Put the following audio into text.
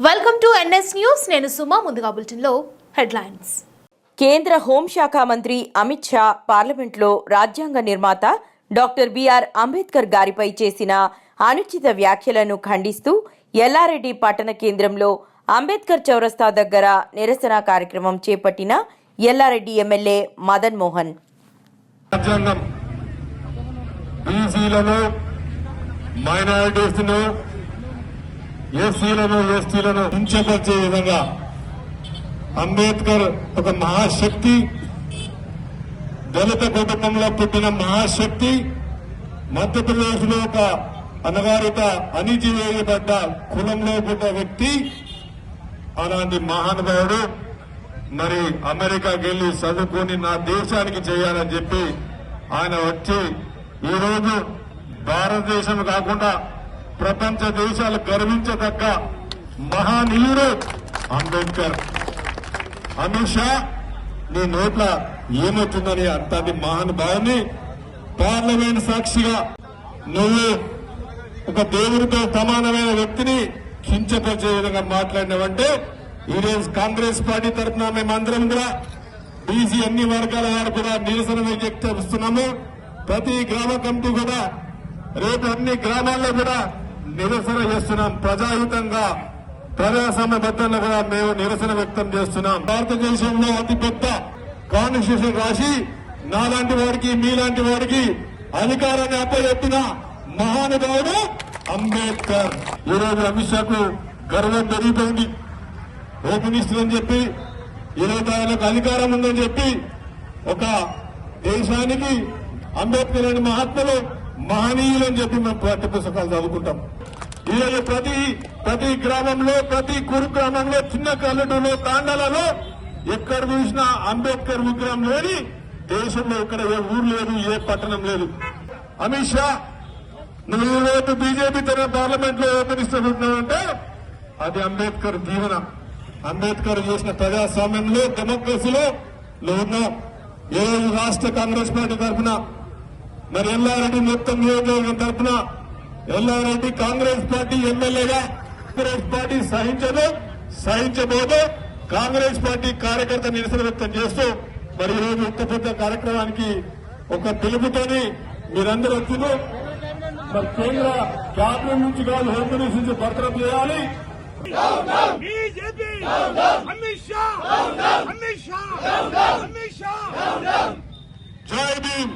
Welcome to NS news. నేను సుమా. ముందుగా బులెటిన్లో హెడ్లైన్స్. కేంద్ర హోంశాఖ మంత్రి అమిత్ షా పార్లమెంట్లో రాజ్యాంగ నిర్మాత డాక్టర్ బిఆర్ అంబేద్కర్ గారిపై చేసిన అనుచిత వ్యాఖ్యలను ఖండిస్తూ ఎల్లారెడ్డి పట్టణ కేంద్రంలో అంబేద్కర్ చౌరస్తా దగ్గర నిరసన కార్యక్రమం చేపట్టిన ఎల్లారెడ్డి ఎమ్మెల్యే మదన్ మోహన్. రాజ్యాంగం బీసీలను, మైనారిటీస్ను, ఎస్సీలను, ఎస్టీలను కించపరిచే విధంగా అంబేద్కర్ ఒక మహాశక్తి, దళిత కుటుంబంలో పుట్టిన మహాశక్తి, మధ్యప్రదేశ్ లో ఒక అనగారిత అణిచివేయబడ్డ కులంలో పుట్టిన వ్యక్తి. అలాంటి మహానుభావుడు మరి అమెరికాకి వెళ్లి చదువుకొని నా దేశానికి చేయాలని చెప్పి ఆయన వచ్చి ఈరోజు భారతదేశం కాకుండా ప్రపంచ దేశాలు గర్వించదగ్గ మహానీయుడు అంబేద్కర్. అమిత్ షా, నీ నోట్ల ఏమవుతుందని అంతటి మహానుభావుని పార్లమెంట్ సాక్షిగా నువ్వు ఒక దేవుడితో సమానమైన వ్యక్తిని కించపరిచే విధంగా మాట్లాడినావంటే ఈరోజు కాంగ్రెస్ పార్టీ తరఫున మేమందరం కూడా బీసీ అన్ని వర్గాల వారు కూడా నిరసన వ్యక్తపరుస్తున్నాము. ప్రతి గ్రామ కమిటీ కూడా రేపు అన్ని గ్రామాల్లో కూడా నిరసన చేస్తున్నాం. ప్రజాహితంగా ప్రజాస్వామ్యబద్ధంగా కూడా మేము నిరసన వ్యక్తం చేస్తున్నాం. భారతదేశంలో అతిపెద్ద కాన్స్టిట్యూషన్ రాసి నాలాంటి వాడికి మీలాంటి వాడికి అధికారాన్ని అప్పచెప్పిన మహానుభావుడు అంబేద్కర్. ఈరోజు అమిత్ షాకు గర్వం పెరిగిపోయింది. హోమ్ మినిస్టర్ అని చెప్పి ఈరోజు ఆయనకు అధికారం ఉందని చెప్పి ఒక దేశానికి అంబేద్కర్ అనే మహాత్ములు మహనీయులు అని చెప్పి మేము పాఠ్య పుస్తకాలు చదువుకుంటాం. ఈరోజు ప్రతి గ్రామంలో, ప్రతి కురుగ్రామంలో, చిన్న కల్లెటూరులో, తాండాలలో ఎక్కడ చూసినా అంబేద్కర్ విగ్రహం లేని దేశంలో ఇక్కడ ఏ ఊరు లేదు, ఏ పట్టణం లేదు. అమిత్ షా, నువ్వు ఈరోజు బీజేపీ తన పార్లమెంట్ లో ఓపెనిస్తున్నావంటే అది అంబేద్కర్ దీవెన. అంబేద్కర్ చేసిన ప్రజాస్వామ్యంలో, డెమోక్రసీలో ఉన్నాం. ఏ రోజు రాష్ట్ర కాంగ్రెస్ పార్టీ తరఫున మరి ఎల్లారెడ్డి మొత్తం నియోజకవర్గం తరఫున ఎల్లారెడ్డి కాంగ్రెస్ పార్టీ ఎమ్మెల్యేగా కాంగ్రెస్ పార్టీ సహించబోదు. కాంగ్రెస్ పార్టీ కార్యకర్త నిరసన వ్యక్తం చేస్తూ మరి ఈరోజు ఇంత పెద్ద కార్యక్రమానికి ఒక పిలుపుతోని మీరందరూ వచ్చింది. మరి కేంద్ర క్యాబినెట్ నుంచి కాదు, హోమ్ మినిస్టర్ నుంచి బర్తరఫ్ చేయాలి. బీజేపీ అమిత్ షా, అమిత్ షా, అమిత్ షా, జై భీమ్.